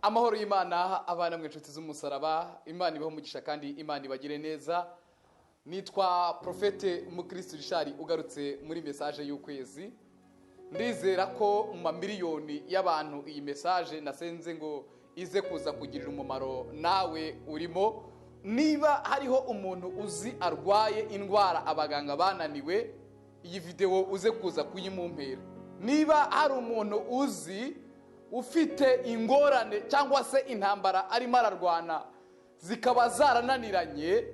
Amahoro y'Imana abana mwe nshuti z'umusaraba, Imana ibaho umugisha kandi Imana ibagire neza. Nitwa Profete Umukristo Richard ugarutse muri message y'ukwezi. Ndizera ko mu mamiliyoni y'abantu iyi message nasenze ngo ize kuza kugirira umumaro nawe urimo. Niba hariho umuntu uzi arwaye indwara abaganga bananiwe, iyi video uze kuza kuyimumpera. Niba hari umuntu uzi ufite ingorane cyangwa se intambara arimo ararwana zikaba zarananiranye,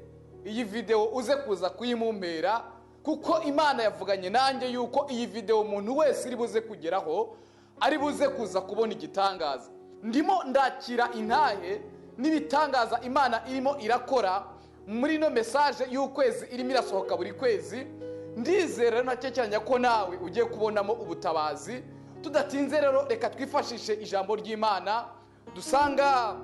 iyi video uze kuza kuyimumpera, kuko Imana yavuganye nanjye yuko iyi video umuntu wese iri buze kugeraho ari buze kuza kubona igitangaza. Ndimo ndakira intahe n'ibitangaza Imana irimo irakora muri no message y'ukwezi irimo irasohoka buri kwezi. Ndizera nakekeranya ko nawe ugiye kubonamo ubutabazi. Tudatinze rero reka twifashishe ijambo ry'Imana dusanga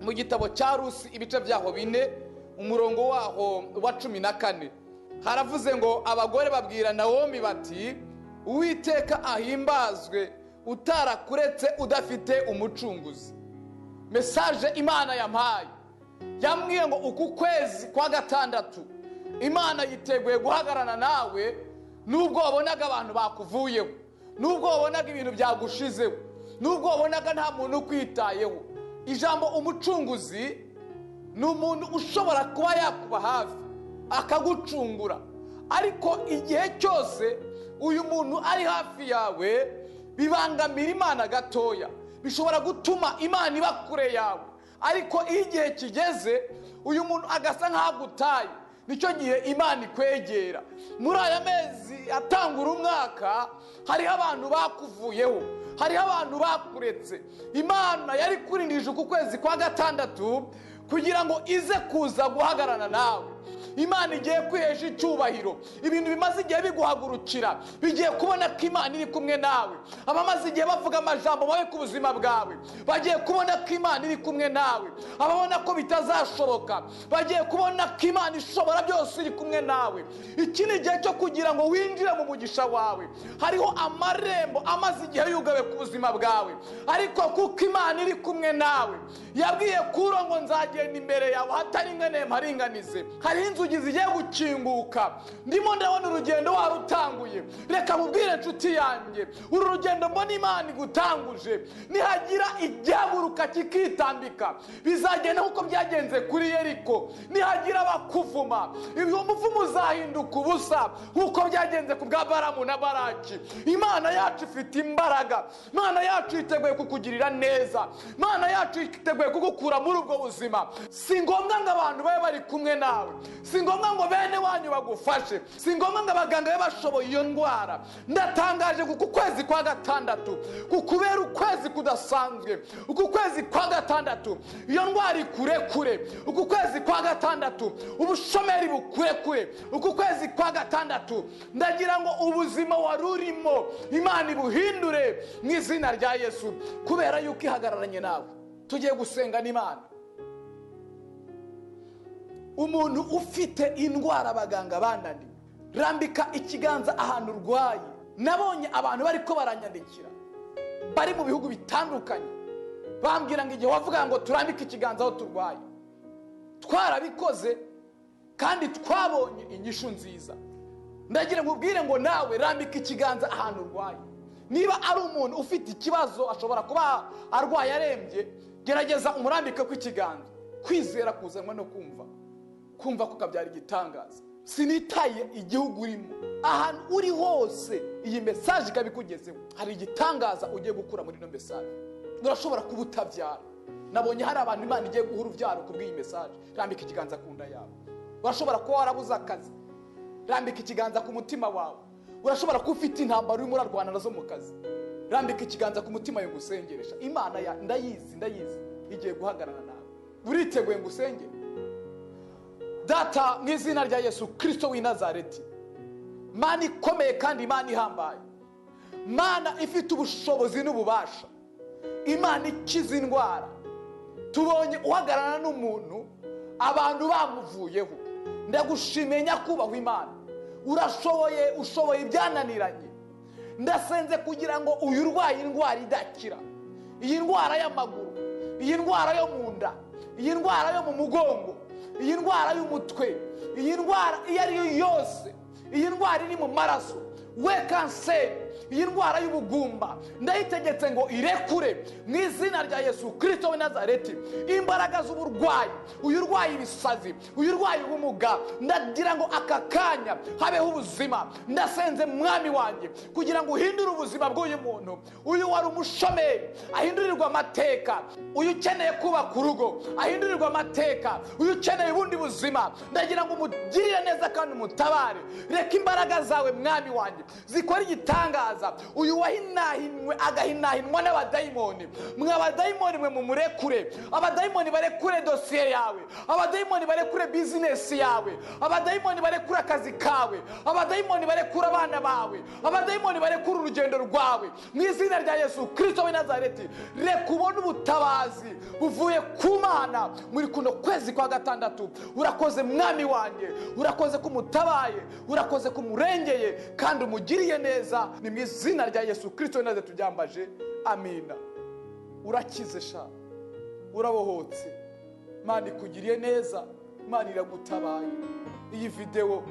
mu gitabo cya Rusi ibice byaho 4 umurongo waho wa 14. Haravuze ngo abagore babwira Naomi bati, Uwiteka ahimbazwe utarakuretse udafite umucunguzi. Message Imana yampaye yambwiye ngo uku kwezi kwa gatandatu Imana yiteguye guhagarana nawe, nubwo wabonaga abantu bakuvuyeho, nubwo wabonaga ibintu byagushizeho, nubwo wabonaga nta muntu ukwitayeho. Ijambo umucunguzi ni umuntu ushobora kuba yakuba hafi akagucungura, ariko igihe cyose uyu muntu ari hafi yawe bibangamira Imana gatoya, bishobora gutuma Imana iba kure yawe. Ariko igihe kigeze uyu muntu agasa nk'agutaye, nicyo gihe Imana ikwegera. Muri aya mezi atangura umwaka hariho abantu bakuvuyeho, hariho abantu bakuretse. Imana yari kurindije uku kwezi kwa gatandatu kugira ngo ize kuza guhagarana nawe. Imana igiye kwihesha icyubahiro. Ibintu bimaze igihe biguhagurukira bigiye kubona ko Imana iri kumwe nawe. Abamaze igihe bavuga amajambo mabi ku buzima bwawe bagiye kubona ko Imana iri kumwe nawe. Ababona ko bitazashoboka bagiye kubona ko Imana ishobora byose iri kumwe nawe. Iki ni igihe cyo kugira ngo winjire mu mugisha wawe. Hariho amarembo amaze igihe yugawe ku buzima bwawe, ariko kuko Imana iri kumwe nawe yabwiye Kuro ngo nzagenda imbere yawe hatari ingane mparinganize. Hari inzugi zigiye gukinguka. Ndimo ndabona urugendo warutanguye. Reka mubwire nshuti yanjye, uru rugendo mbona Imana igutanguje nihagira igihaguruka kikitambika bizagenda nkuko byagenze kuri Yeriko. Nihagira abakuvuma ibyo muvumo uzahinduka ubusa nkuko byagenze ku bwa Baramu na Baraki. Imana yacu ifite imbaraga. Imana yacu yiteguye kukugirira neza. Imana yacu yiteguye kugukura muri ubwo buzima. Si ngombwa ngo abantu babe bari kumwe nawe, si ngombwa ngo bene wanyu bagufashe, si ngombwa ngo abaganga be bashoboye iyo ndwara. Ndatangaje kuko kwezi kwa gatandatu kukubera ukwezi kudasanzwe. Uku kwezi kwa gatandatu iyo ndwara ikurekure. Uku kwezi kwa gatandatu ubushomeri bukurekure. Uku kwezi kwa gatandatu ndagira ngo ubuzima warurimo Imana ibuhindure mu izina rya Yesu, kubera yuko ihagararanye nawe. Tugiye gusenga n'Imana. Umuntu ufite indwara abaganga bananiwe, rambika ikiganza ahantu urwaye. Nabonye abantu bariko baranyandikira bari mu bihugu bitandukanye bambwira ngo igihe wavuga ngo turambike ikiganza aho turwaye twarabikoze kandi twabonye inyishu nziza. Ndagira mubwire ngo nawe rambika ikiganza ahantu urwaye. Niba ari umuntu ufite ikibazo ashobora kuba arwaye arembye, gerageza umurambike ku ikiganza. Kwizera kuzanwa no kumva kukabyara igitangaza. Sinitaye igihugu urimo, ahantu uri hose iyi message ikabikugezeho, hari igitangaza ugiye gukura muri no message. Urashobora kuba utabyara. Nabonye hari abantu Imana igiye guha urubyaro kubw'iyi message. Rambika ikiganza ku nda yawe. Urashobora kuba warabuze akazi. Rambika ikiganza ku mutima wawe. Urashobora kuba ufite intambara urimo urarwana nazo mu kazi. Rambika ikiganza ku mutima yo gusengeresha. Imana ya ndayizi igiye guhagarana nawe. Uriteguye ngusengere? Data, mu izina rya Yesu Kristo w'i Nazareti, Mana ikomeye kandi Imana ihambaye, Mana ifite ubushobozi n'ububasha, Imana ikiza indwara. Tubonye uhagararana n'umuntu abantu bamuvuyeho. Ndagushimiye nyakubahwa Imana, ushoboye ibyananiranye. Ndasenze kugira ngo uyu urwaye indwara idakira, iyi ndwara y'amaguru, iyi ndwara yo mu nda, iyi ndwara yo mu mugongo, iyi ndwara y'umutwe, iyi ndwara iyo ari yo yose, iyi ndwara iri mu maraso, we kanseri, iyi ndwara y'ubugumba, ndayitegetse ngo irekure mu izina rya Yesu Kristo w'i Nazareti. Imbaraga z'uburwayi, uyu urwaye ibisazi, uyu urwaye ubumuga, ndagira ngo aka kanya habeho ubuzima. Ndasenze mwami wanjye kugira ngo uhindure ubuzima bw'uyu muntu. Uyu wari umushomeri ahindurirwa amateka, uyu ukeneye kubaka urugo ahindurirwa amateka, uyu ukeneye ubundi buzima, ndagira ngo umugirire neza kandi umutabare. Reka imbaraga zawe mwami wanjye zikora igitangaza. Uyu wahinahinwe agahinahinwa n'abadayimoni, mwe abadayimoni mwe mumurekure. Abadayimoni barekure dosiye yawe, abadayimoni barekure bizinesi yawe, abadayimoni barekure akazi kawe, abadayimoni barekure abana bawe, abadayimoni barekure urugendo rwawe mu izina rya Yesu Kristo w'i Nazareti. Reka ubone ubutabazi buvuye ku Mana muri kuno kwezi kwa gatandatu. Urakoze mwami wanjye, urakoze kumutabaye, urakoze kumurengeye kandi umugiriye neza. Ni mu izina rya Yesu Kristo w'i Nazareti tubyambaje, amina. Urakize sha, urabohotse, Mana ikugiriye neza, Mana iragutabaye. Iyi video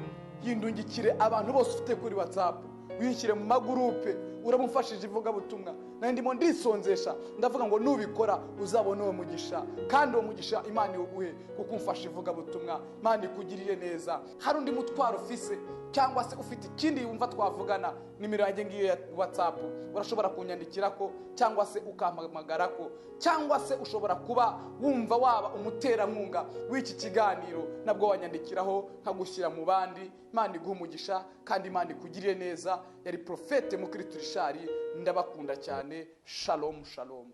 yindungikire abantu bose ufite kuri WhatsApp, uyishyire mu magurupe. Uramufashije ivugabutumwa, na ndimo ndisonzesha ndavuga ngo nubikora uzabona uwo mugisha, kandi uwo mugisha Imana iwuguhe kuko umfasha ivugabutumwa. Imana ikugiriye neza. Hari undi mutwaro ufise cyangwa se ufite ikindi wumva twavugana, nimero yanjye ngiyo ya WhatsApp urashobora kunyandikirako cyangwa se ukampamagarako, cyangwa se ushobora kuba wumva waba umuterankunga w'iki kiganiro, nabwo wanyandikiraho nkagushyira mu bandi. Imana iguhe umugisha kandi Imana ikugiriye neza. Yari Profete Mukristo Richard, ndabakunda cyane. Shalom shalom.